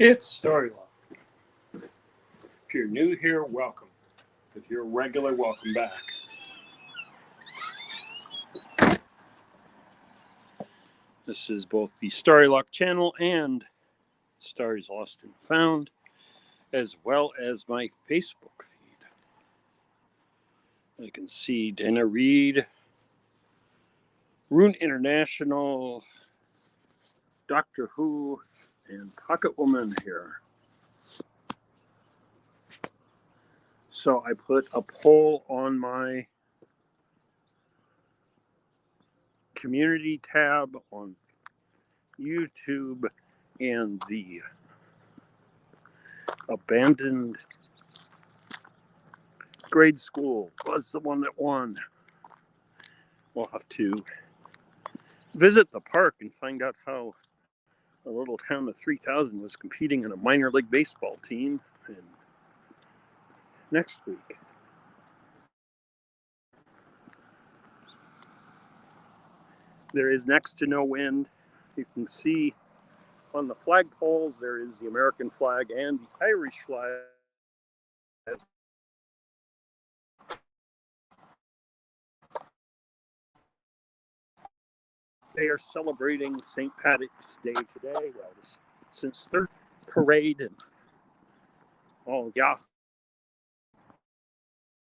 It's Starry. If you're new here, welcome. If you're a regular, welcome back. This is both the Starry Lock channel and Starry's Lost and Found, as well as my Facebook feed. You can see Dana Reed, Rune International, Doctor Who, and Pocket Woman here. So I put a poll on my community tab on YouTube, and the abandoned grade school was the one that won. We'll have to visit the park and find out how a little town of 3,000 was competing in a minor league baseball team next week. There is next to no wind. You can see on the flagpoles there is the American flag and the Irish flag. They are celebrating St. Patrick's Day today. Well, since third parade and all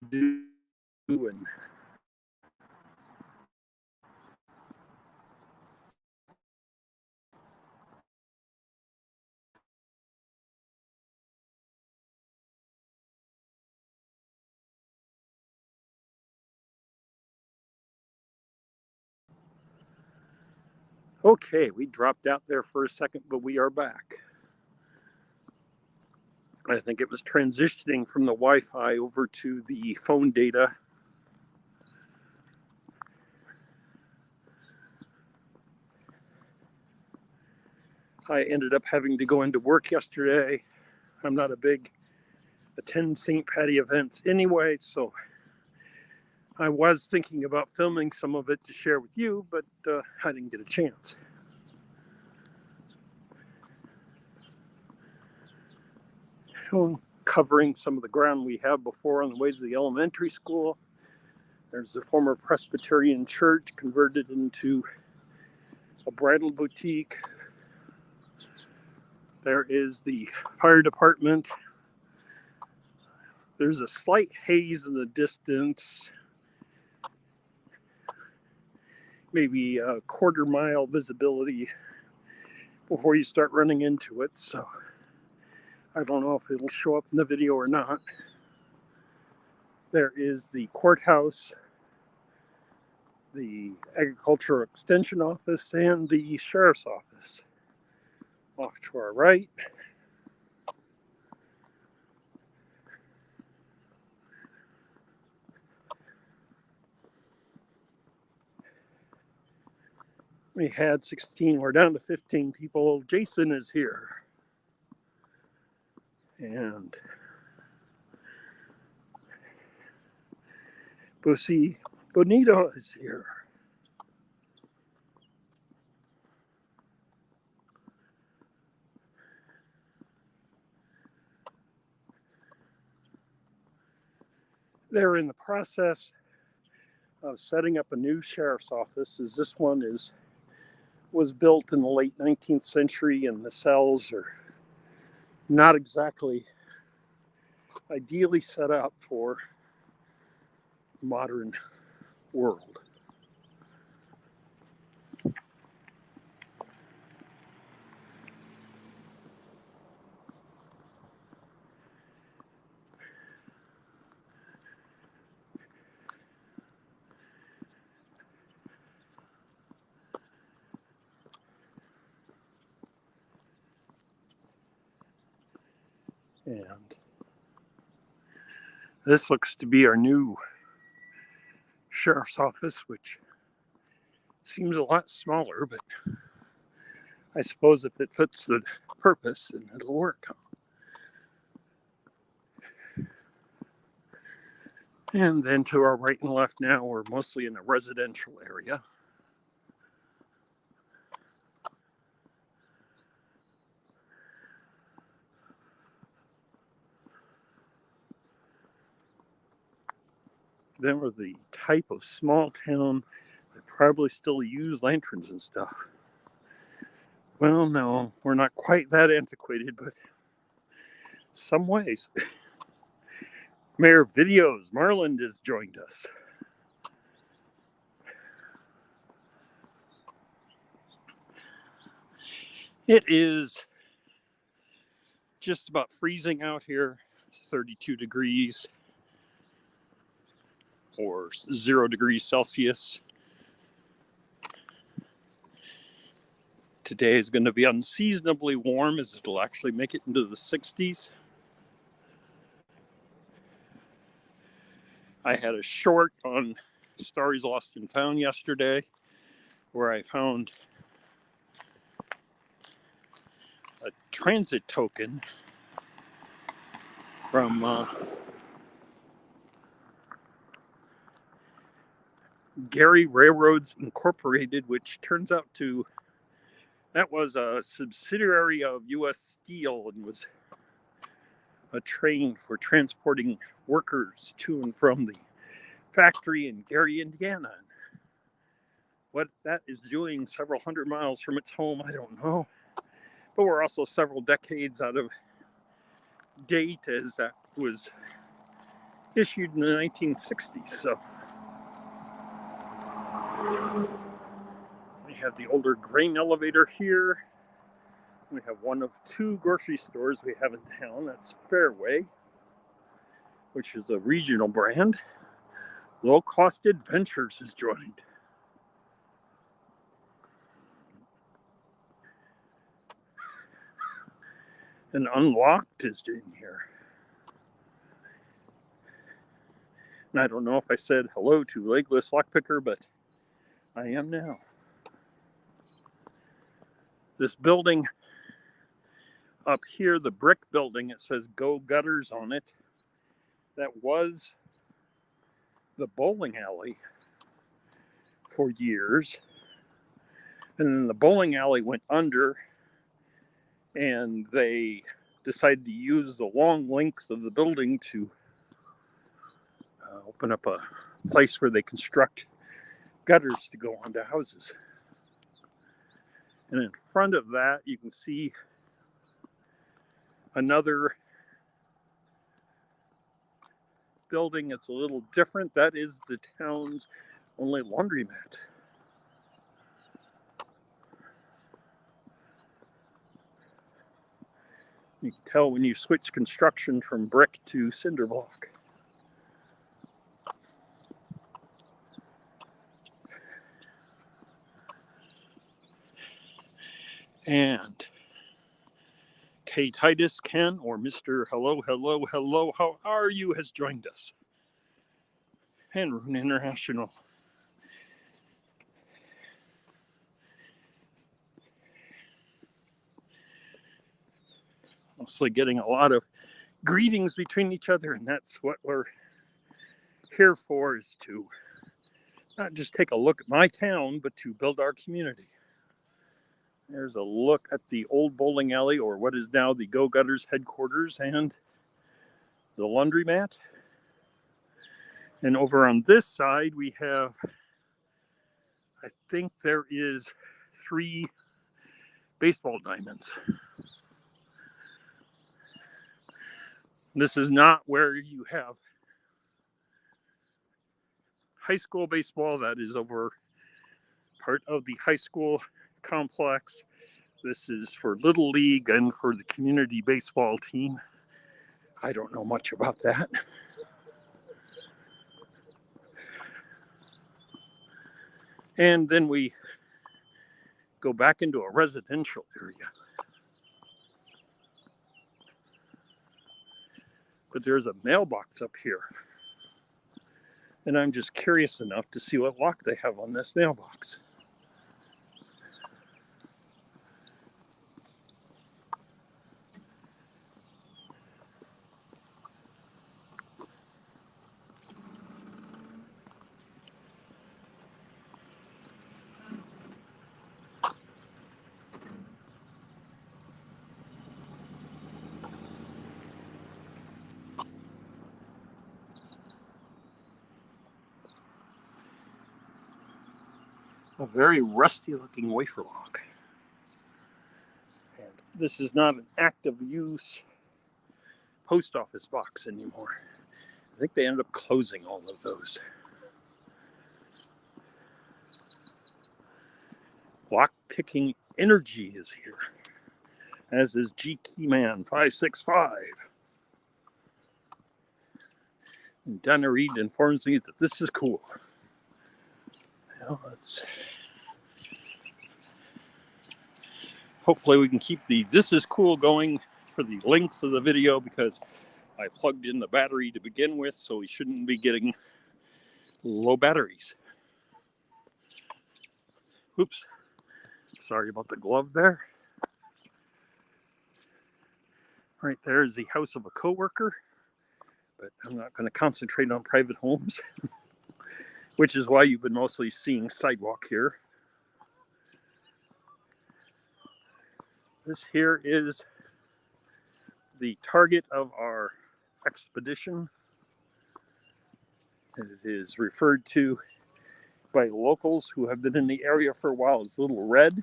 do and okay, we dropped out there for a second, but we are back. I think it was transitioning from the Wi-Fi over to the phone data. I ended up having to go into work yesterday. I'm not a big attend St. Patty events anyway, so I was thinking about filming some of it to share with you, but I didn't get a chance. Covering some of the ground we have before on the way to the elementary school. There's the former Presbyterian church converted into a bridal boutique. There is the fire department. There's a slight haze in the distance, maybe a quarter-mile visibility before you start running into it. So I don't know if it'll show up in the video or not. There is the courthouse, the agricultural extension office, and the sheriff's office off to our right. We had 16, we're down to 15 people. Jason is here. And Bussy Bonito is here. They're in the process of setting up a new sheriff's office, as this one was built in the late 19th century, and the cells are not exactly ideally set up for modern world. And this looks to be our new sheriff's office, which seems a lot smaller, but I suppose if it fits the purpose, then it'll work. And then to our right and left now, we're mostly in a residential area. They were the type of small town that probably still use lanterns and stuff. Well, no, we're not quite that antiquated, but some ways. Maer Videos, Marland has joined us. It is just about freezing out here, 32 degrees or 0 degrees Celsius. Today is going to be unseasonably warm, as it'll actually make it into the 60s. I had a short on Starry's Lost and Found yesterday, where I found a transit token from Gary Railroads Incorporated, which turns out that was a subsidiary of U.S. Steel and was a train for transporting workers to and from the factory in Gary, Indiana. What that is doing several hundred miles from its home, I don't know. But we're also several decades out of date, as that was issued in the 1960s. So we have the older grain elevator here. We have one of two grocery stores we have in town. That's Fairway, which is a regional brand. Low Cost Adventures has joined. And Unlocked is in here. And I don't know if I said hello to Legless Lockpicker, but I am now. This building up here, the brick building, it says Go Gutters on it. That was the bowling alley for years. And then the bowling alley went under, and they decided to use the long length of the building to open up a place where they construct gutters to go onto houses. And in front of that, you can see another building that's a little different. That is the town's only laundromat. You can tell when you switch construction from brick to cinder block. And K. Titus Ken, or Mr. Hello, Hello, Hello, how are you, has joined us. And Rune International. Mostly getting a lot of greetings between each other, and that's what we're here for, is to not just take a look at my town, but to build our community. There's a look at the old bowling alley, or what is now the Go Gutters headquarters, and the laundromat. And over on this side, we have, I think there is 3 baseball diamonds. This is not where you have high school baseball. That is over part of the high school complex. This is for Little League and for the community baseball team. I don't know much about that. And then we go back into a residential area. But there's a mailbox up here. And I'm just curious enough to see what lock they have on this mailbox. A very rusty looking wafer lock. And this is not an active use post office box anymore. I think they ended up closing all of those. Lock picking energy is here, as is G Keyman 565. And Donna Reed informs me that this is cool. Well, hopefully we can keep the "this is cool" going for the length of the video, because I plugged in the battery to begin with, so we shouldn't be getting low batteries. Oops. Sorry about the glove there. Right there is the house of a coworker, but I'm not going to concentrate on private homes, which is why you've been mostly seeing sidewalk here. This here is the target of our expedition. It is referred to by locals who have been in the area for a while as Little Red.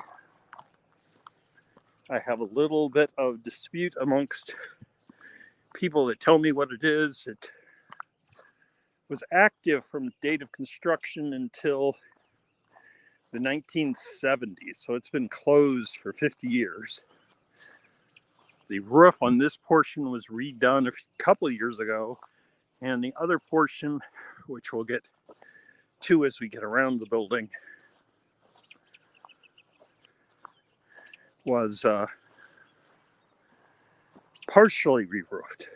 I have a little bit of dispute amongst people that tell me what it is. It was active from the date of construction until the 1970s, so it's been closed for 50 years. The roof on this portion was redone a couple of years ago, and the other portion, which we'll get to as we get around the building, was partially re-roofed.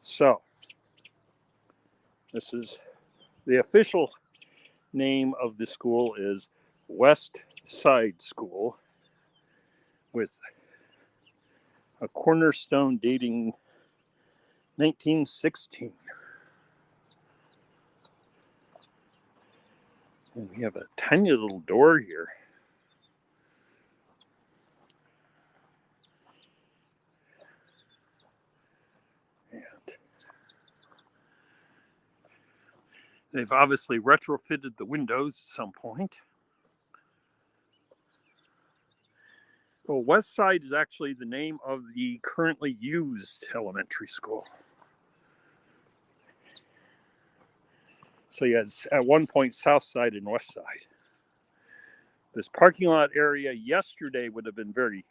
So, this is the official name of the school is West Side School, with a cornerstone dating 1916. And we have a tiny little door here. And they've obviously retrofitted the windows at some point. Well, West Side is actually the name of the currently used elementary school. So you had at one point South Side and West Side. This parking lot area yesterday would have been very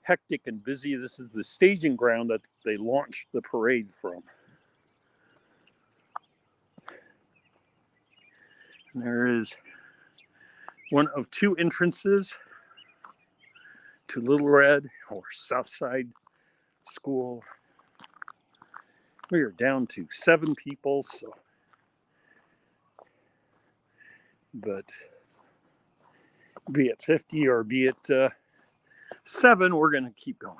hectic and busy. This is the staging ground that they launched the parade from. And there is one of two entrances to Little Red or South Side School. We are down to 7 people, so but be it 50 or be it 7, we're going to keep going.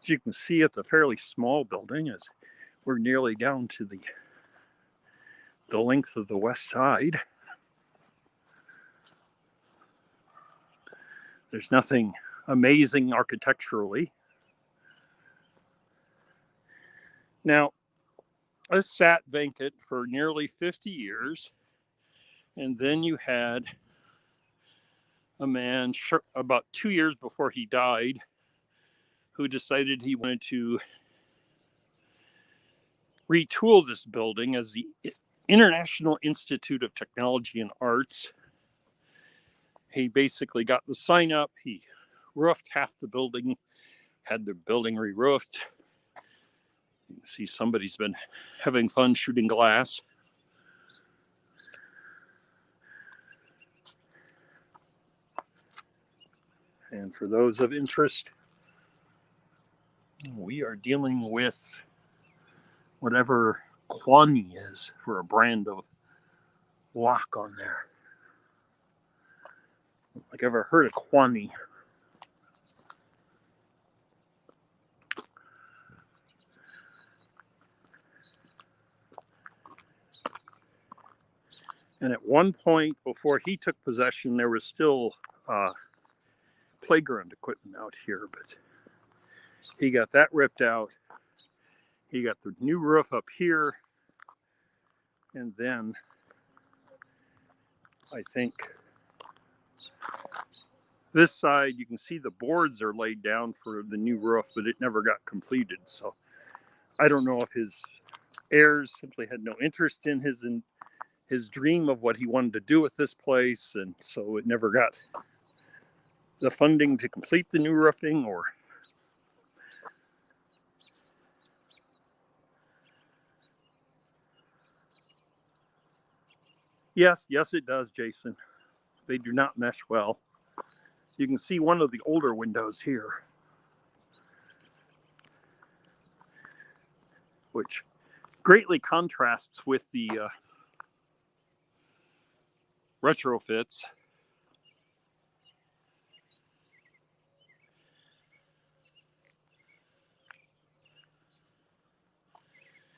As you can see, it's a fairly small building, as we're nearly down to the length of the west side. There's nothing amazing architecturally. Now, this sat vacant for nearly 50 years, and then you had a man about 2 years before he died who decided he wanted to retool this building as the International Institute of Technology and Arts. He basically got the sign up, he roofed half the building, had the building re-roofed. You can see somebody's been having fun shooting glass. And for those of interest, we are dealing with whatever Kwani is for a brand of lock on there. Like I've ever heard of Kwani. And at one point before he took possession, there was still playground equipment out here, but he got that ripped out. He got the new roof up here, and then I think this side, you can see the boards are laid down for the new roof, but it never got completed. So I don't know if his heirs simply had no interest in his dream of what he wanted to do with this place, and so it never got the funding to complete the new roofing, or yes, it does, Jason. They do not mesh well. You can see one of the older windows here, which greatly contrasts with the retrofits.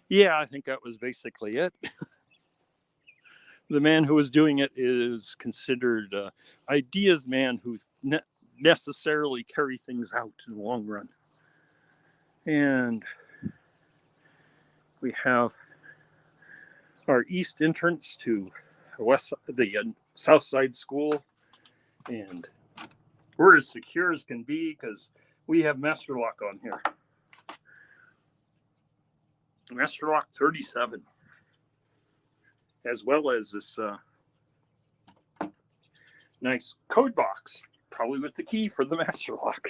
Yeah, I think that was basically it. The man who was doing it is considered ideas man who's necessarily carry things out in the long run. And we have our east entrance to the south side school, and we're as secure as can be because we have master lock on here. Master lock 37, as well as this nice code box, probably with the key for the master lock.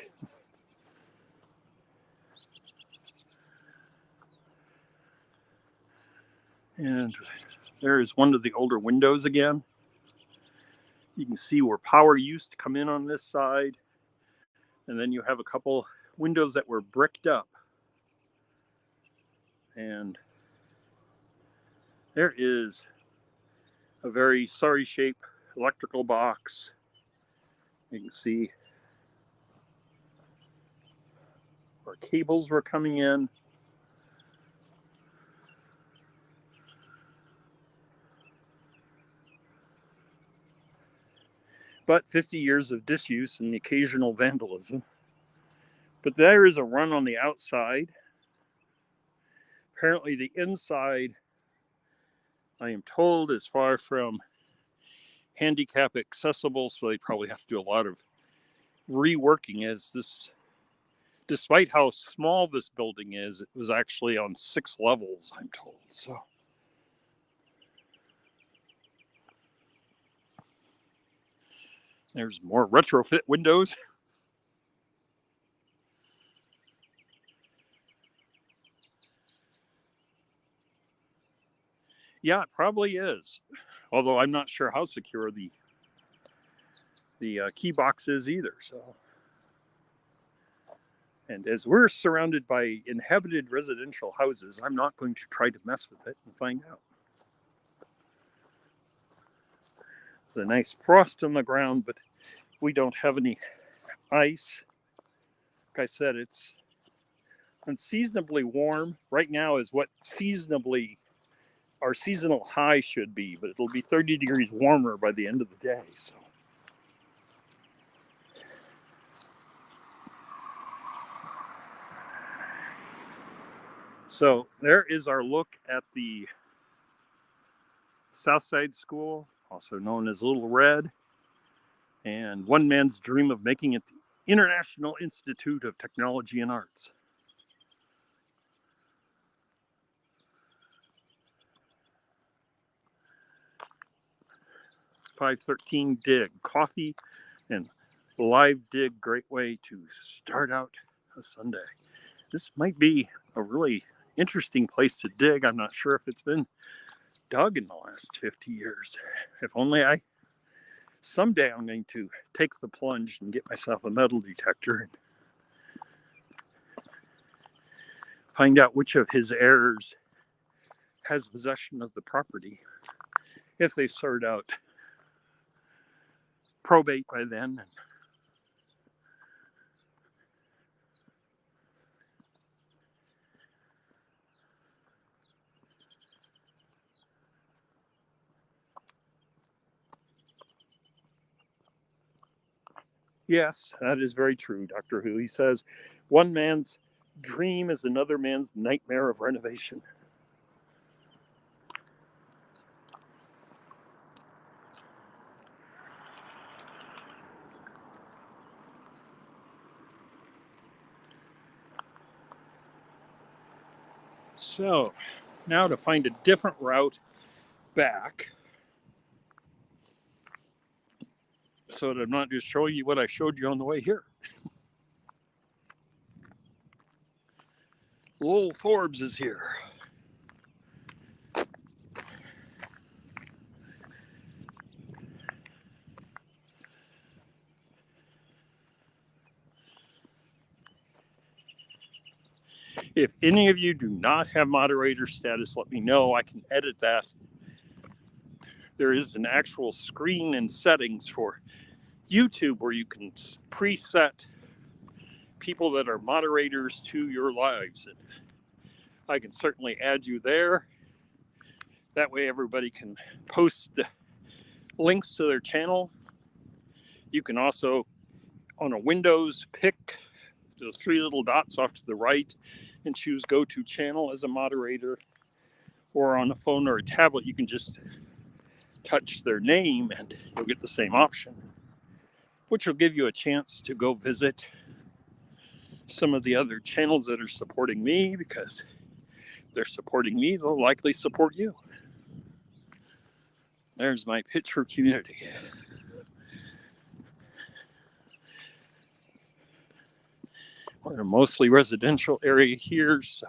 And there's one of the older windows again. You can see where power used to come in on this side. And then you have a couple windows that were bricked up. And there is a very sorry shape electrical box. You can see where cables were coming in. But 50 years of disuse and the occasional vandalism. But there is a run on the outside. Apparently the inside, I am told, is far from handicap accessible, so they probably have to do a lot of reworking, as this, despite how small this building is, it was actually on 6 levels, I'm told. So there's more retrofit windows. Yeah, it probably is. Although I'm not sure how secure the key box is either. So, and as we're surrounded by inhabited residential houses, I'm not going to try to mess with it and find out. There's a nice frost on the ground, but we don't have any ice. Like I said, it's unseasonably warm. Right now is what our seasonal high should be, but it'll be 30 degrees warmer by the end of the day. So there is our look at the Southside School, also known as Little Red, and one man's dream of making it the International Institute of Technology and Arts. .513 Dig, coffee and live dig, great way to start out a Sunday. This might be a really interesting place to dig. I'm not sure if it's been dug in the last 50 years. If only someday I'm going to take the plunge and get myself a metal detector and find out which of his heirs has possession of the property, if they've sorted out probate by then. Yes, that is very true, Doctor Who. He says, one man's dream is another man's nightmare of renovation. So, now to find a different route back, so that I'm not just showing you what I showed you on the way here. Lowell Forbes is here. If any of you do not have moderator status, let me know. I can edit that. There is an actual screen and settings for YouTube where you can preset people that are moderators to your lives. And I can certainly add you there. That way everybody can post links to their channel. You can also, on a Windows, pick the three little dots off to the right and choose go to channel as a moderator. Or on a phone or a tablet, you can just touch their name and you'll get the same option, which will give you a chance to go visit some of the other channels that are supporting me, because if they're supporting me, they'll likely support you. There's my pitch for community. We're in a mostly residential area here, so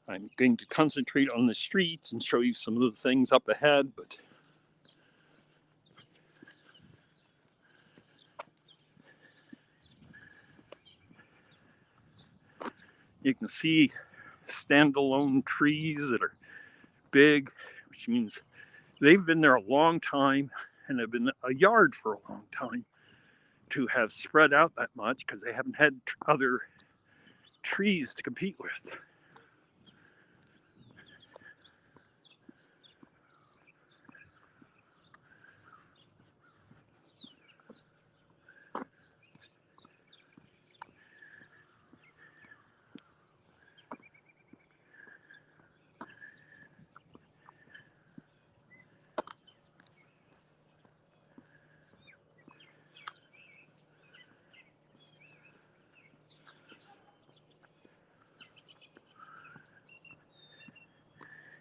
I'm going to concentrate on the streets and show you some of the things up ahead, but you can see standalone trees that are big, which means they've been there a long time and have been a yard for a long time to have spread out that much, because they haven't had other trees to compete with.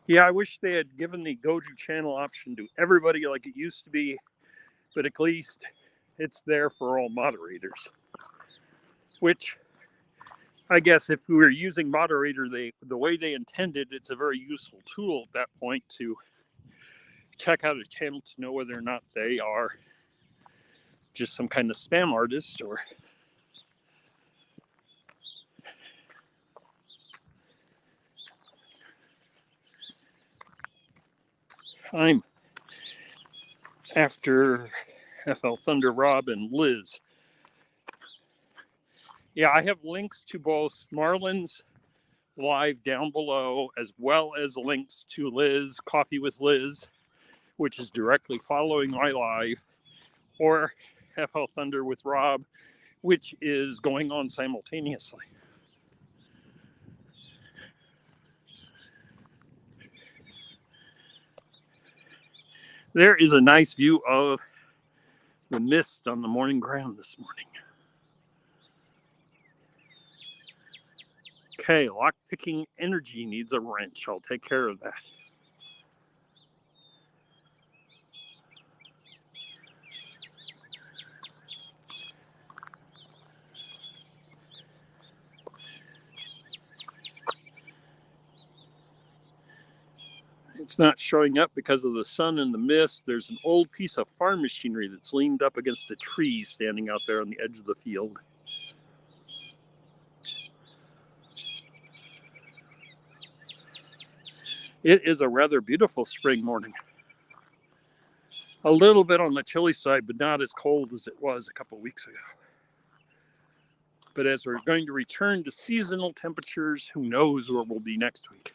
Yeah, I wish they had given the go-to channel option to everybody like it used to be, but at least it's there for all moderators. Which, I guess, if we were using moderator the way they intended, it's a very useful tool at that point to check out a channel to know whether or not they are just some kind of spam artist or... I'm after Flthunder, Rob, and Liz. Yeah, I have links to both Marlin's live down below, as well as links to Liz, Coffee with Liz, which is directly following my live, or Flthunder with Rob, which is going on simultaneously. There is a nice view of the mist on the morning ground this morning. Okay, lockpicking energy needs a wrench. I'll take care of that. It's not showing up because of the sun and the mist. There's an old piece of farm machinery that's leaned up against a tree standing out there on the edge of the field. It is a rather beautiful spring morning. A little bit on the chilly side, but not as cold as it was a couple weeks ago. But as we're going to return to seasonal temperatures, who knows where we'll be next week.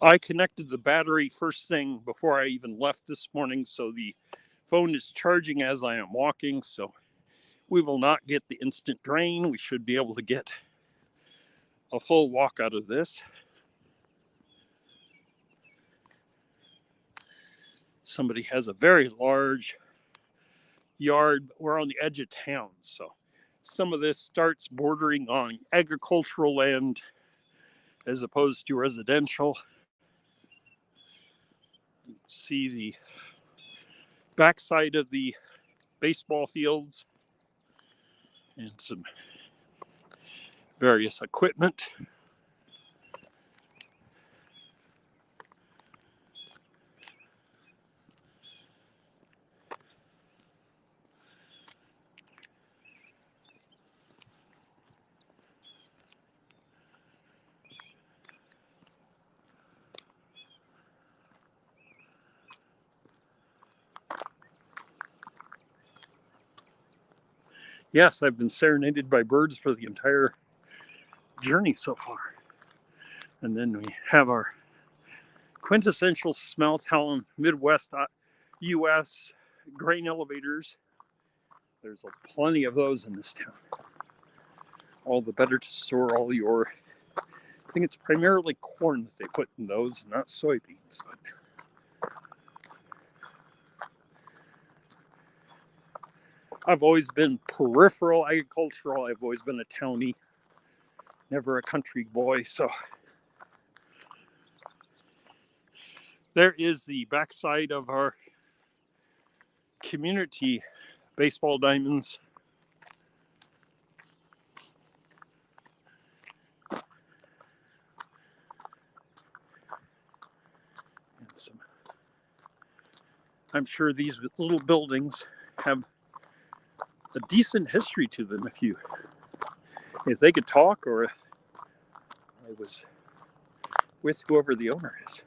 I connected the battery first thing before I even left this morning, so the phone is charging as I am walking, so we will not get the instant drain. We should be able to get a full walk out of this. Somebody has a very large yard. We're on the edge of town, so some of this starts bordering on agricultural land as opposed to residential. You can see the backside of the baseball fields and some various equipment. Yes, I've been serenaded by birds for the entire journey so far. And then we have our quintessential small town Midwest US grain elevators. There's plenty of those in this town. All the better to store all your, I think it's primarily corn that they put in those, not soybeans. But I've always been peripheral agricultural. I've always been a townie, never a country boy. So there is the backside of our community baseball diamonds. And some, I'm sure these little buildings have a decent history to them if they could talk, or if I was with whoever the owner is.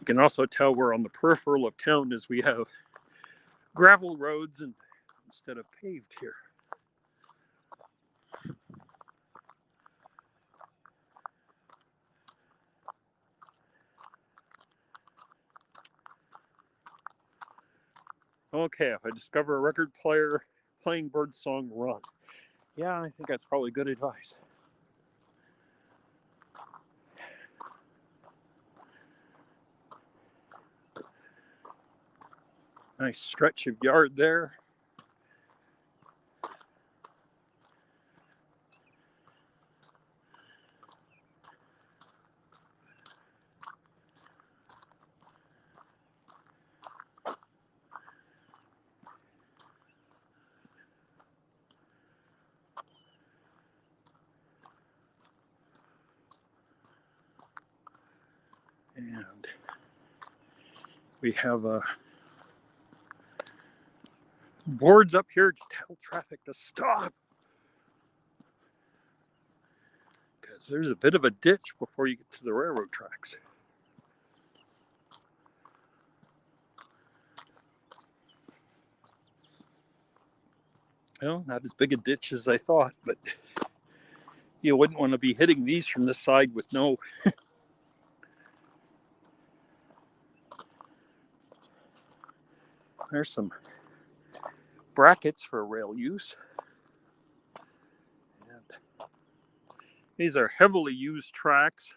You can also tell we're on the peripheral of town as we have gravel roads instead of paved here. Okay, if I discover a record player playing birdsong, run. Yeah, I think that's probably good advice. Nice stretch of yard there. And we have boards up here to tell traffic to stop, because there's a bit of a ditch before you get to the railroad tracks. Well, not as big a ditch as I thought, but you wouldn't want to be hitting these from the side with no There's some brackets for rail use. And these are heavily used tracks.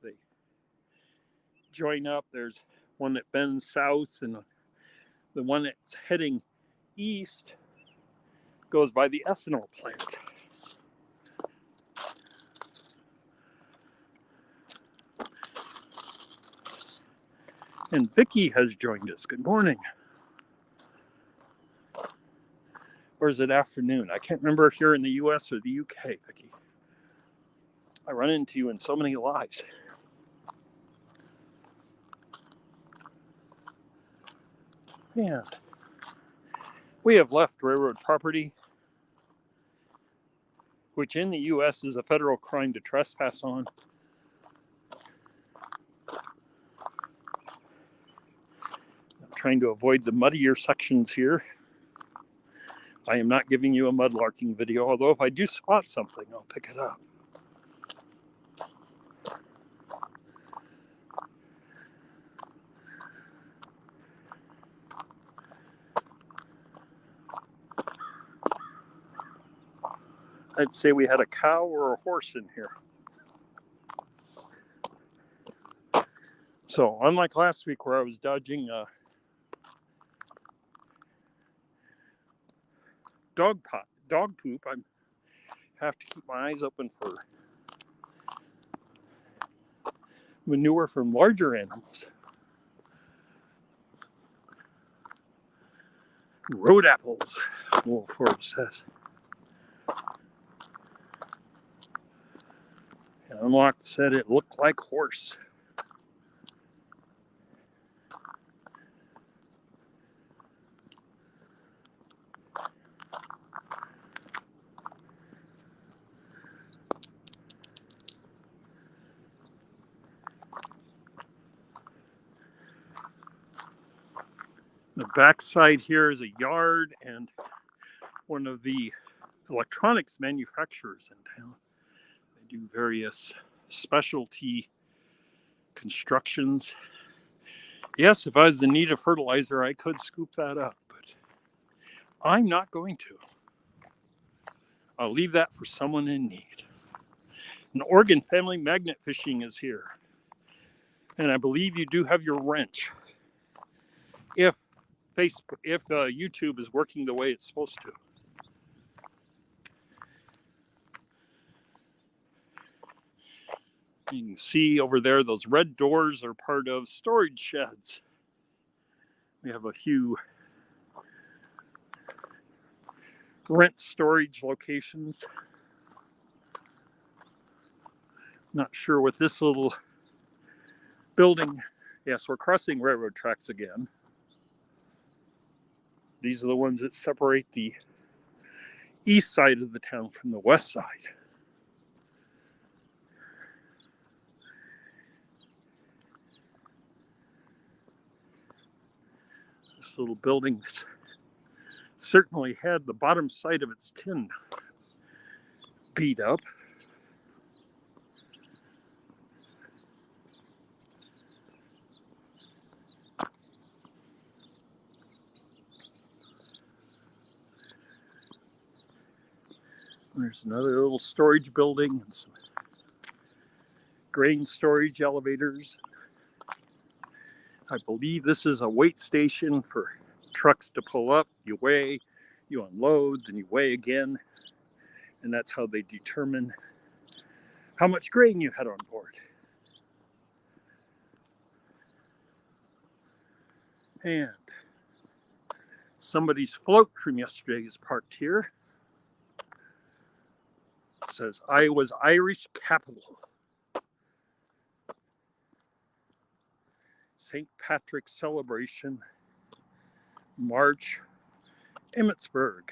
They join up. There's one that bends south, and the one that's heading east goes by the ethanol plant. And Vicky has joined us. Good morning. Or is it afternoon? I can't remember if you're in the US or the UK, Vicky. I run into you in so many lives. And we have left railroad property, which in the US is a federal crime to trespass on. I'm trying to avoid the muddier sections here. I am not giving you a mudlarking video, although if I do spot something, I'll pick it up. I'd say we had a cow or a horse in here. So unlike last week where I was dodging dog poop, I have to keep my eyes open for manure from larger animals. Road apples, Wolf Forbes says. And Unlocked said it looked like horse. The backside here is a yard and one of the electronics manufacturers in town. They do various specialty constructions. Yes, if I was in need of fertilizer, I could scoop that up, but I'm not going to. I'll leave that for someone in need. An Oregon family magnet fishing is here. And I believe you do have your wrench. If YouTube is working the way it's supposed to. You can see over there, those red doors are part of storage sheds. We have a few rent storage locations. Not sure what this little building, yes, we're crossing railroad tracks again. These are the ones that separate the east side of the town from the west side. This little building certainly had the bottom side of its tin beat up. There's another little storage building and some grain storage elevators. I believe this is a weight station for trucks to pull up. You weigh, you unload, then you weigh again. And that's how they determine how much grain you had on board. And somebody's float from yesterday is parked here. It says Iowa's Irish capital. St. Patrick's celebration, March, Emmetsburg.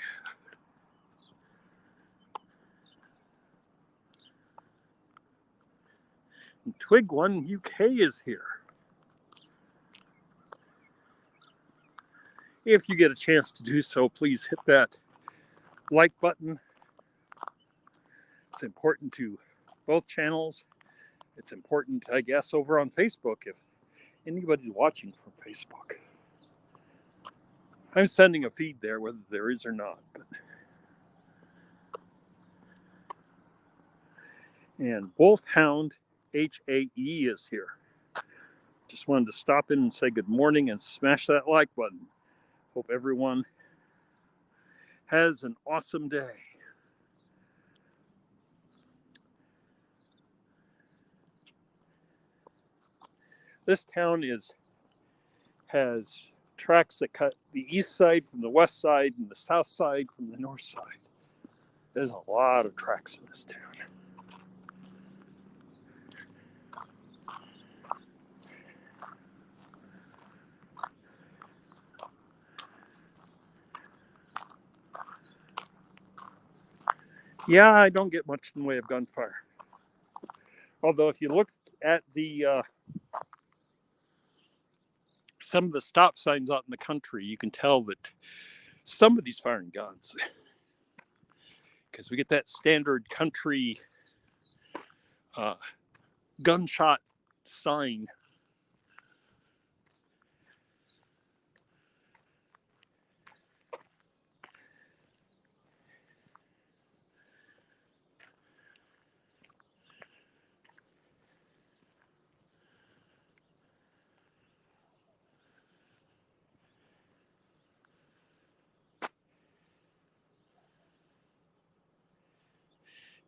And Twig One UK is here. If you get a chance to do so, please hit that like button. It's important to both channels. It's important, I guess, over on Facebook if anybody's watching from Facebook. I'm sending a feed there, whether there is or not. And Wolfhound HAE is here. Just wanted to stop in and say good morning and smash that like button. Hope everyone has an awesome day. This town has tracks that cut the east side from the west side and the south side from the north side. There's a lot of tracks in this town. Yeah, I don't get much in the way of gunfire. Although if you look at the some of the stop signs out in the country, you can tell that somebody's firing guns. Because we get that standard country gunshot sign.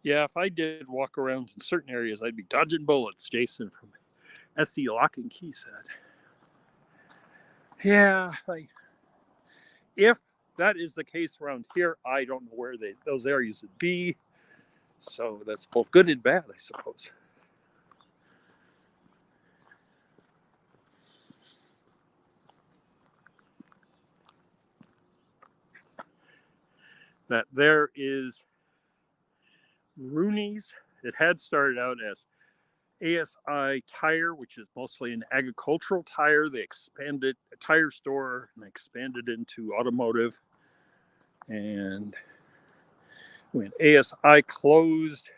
Yeah, if I did walk around in certain areas, I'd be dodging bullets, Jason from SC Lock and Key said. Yeah, if that is the case around here, I don't know where those areas would be. So that's both good and bad, I suppose. That there is Rooney's. It had started out as ASI Tire, which is mostly an agricultural tire. They expanded a tire store and expanded into automotive. And when ASI closed,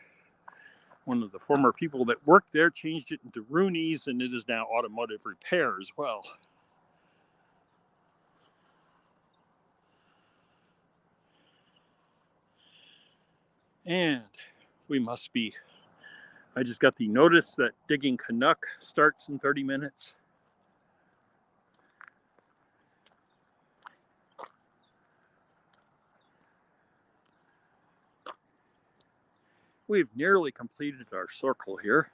one of the former people that worked there changed it into Rooney's, and it is now automotive repair as well. And we must be, I just got the notice that Digging Canuck starts in 30 minutes. We've nearly completed our circle here.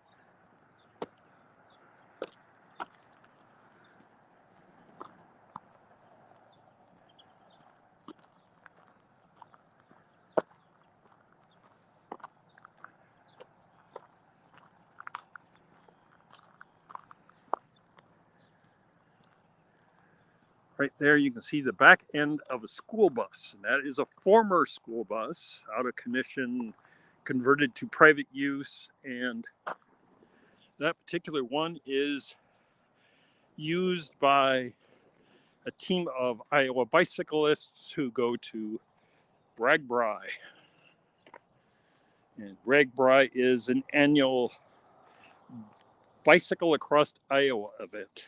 Right there, you can see the back end of a school bus. And that is a former school bus, out of commission, converted to private use. And that particular one is used by a team of Iowa bicyclists who go to Ragbri. And Ragbri is an annual bicycle across Iowa event.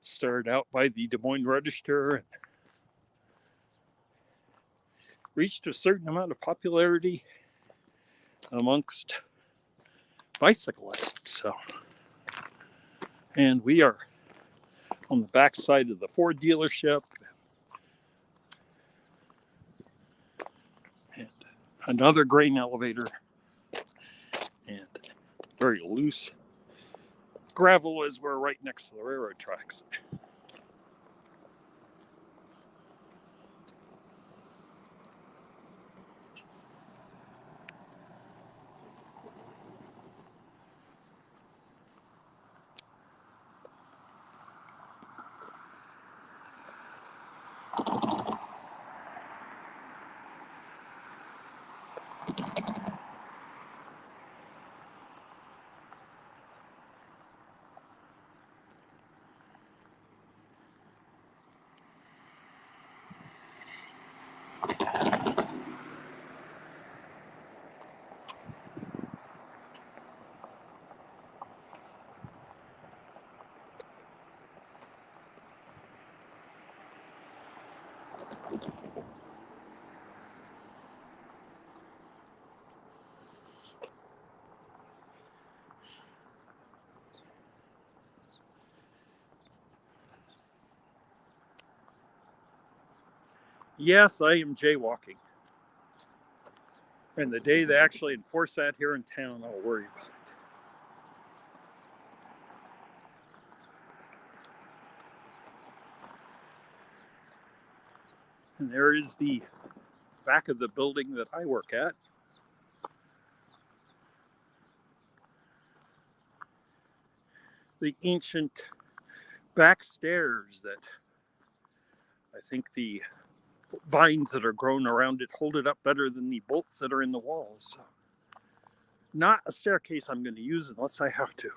Started out by the Des Moines Register and reached a certain amount of popularity amongst bicyclists. So, and we are on the back side of the Ford dealership. And another grain elevator. And very loose gravel as we're right next to the railroad tracks. Yes, I am jaywalking. And the day they actually enforce that here in town, I'll worry about it. And there is the back of the building that I work at. The ancient back stairs that I think the vines that are grown around it hold it up better than the bolts that are in the walls. So not a staircase I'm going to use unless I have to.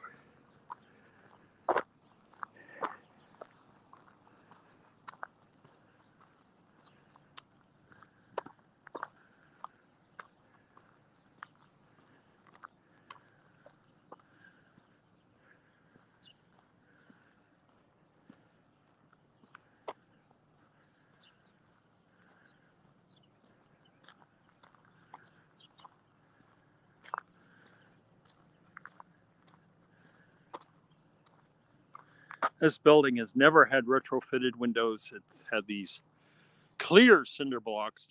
This building has never had retrofitted windows. It's had these clear cinder blocks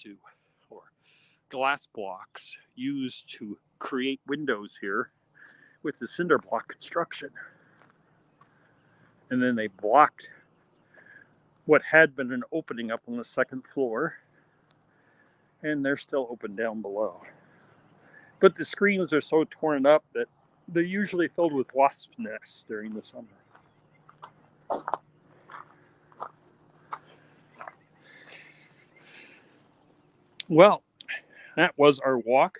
or glass blocks used to create windows here with the cinder block construction. And then they blocked what had been an opening up on the second floor, and they're still open down below. But the screens are so torn up that they're usually filled with wasp nests during the summer. Well, that was our walk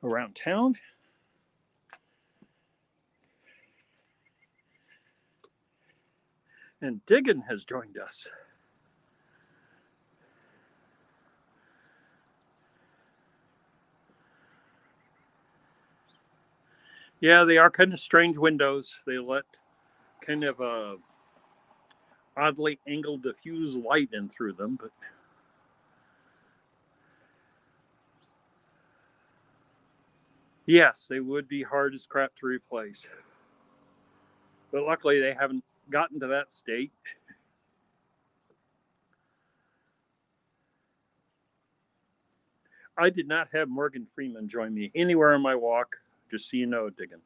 around town. And Diggin has joined us. Yeah, they are kind of strange windows. They let kind of a oddly angled diffuse light in through them, but yes, they would be hard as crap to replace. But luckily they haven't gotten to that state. I did not have Morgan Freeman join me anywhere on my walk, just so you know, Diggin.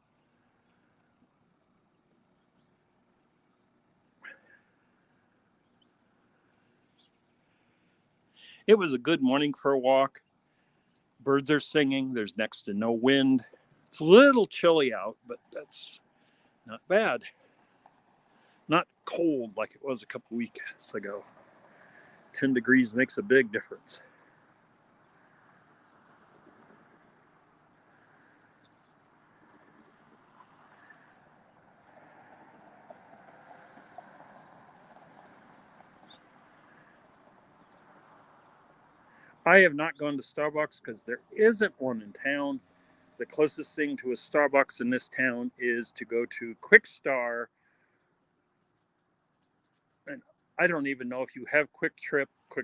It was a good morning for a walk. Birds are singing. There's next to no wind. It's a little chilly out, but that's not bad. Not cold like it was a couple weeks ago. 10 degrees makes a big difference. I have not gone to Starbucks because there isn't one in town. The closest thing to a Starbucks in this town is to go to Quick Star. And I don't even know if you have Quick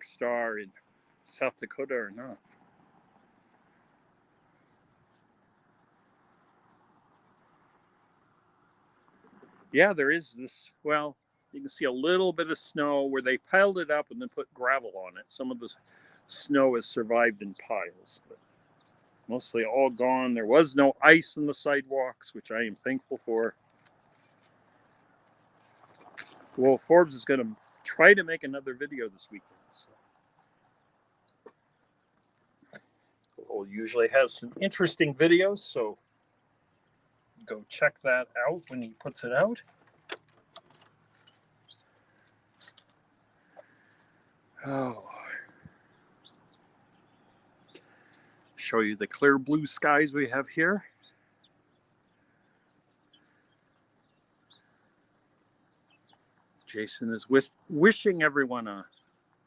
Star in South Dakota or not. Yeah, there is this, well, you can see a little bit of snow where they piled it up and then put gravel on it. Some of the snow has survived in piles, but mostly all gone. There was no ice on the sidewalks, which I am thankful for. Well, Forbes is going to try to make another video this weekend. So. Well, usually has some interesting videos, so go check that out when he puts it out. Oh. Show you the clear blue skies we have here. Jason is wishing everyone a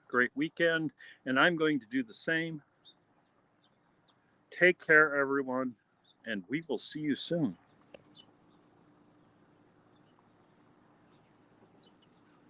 great weekend, and I'm going to do the same. Take care, everyone, and we will see you soon.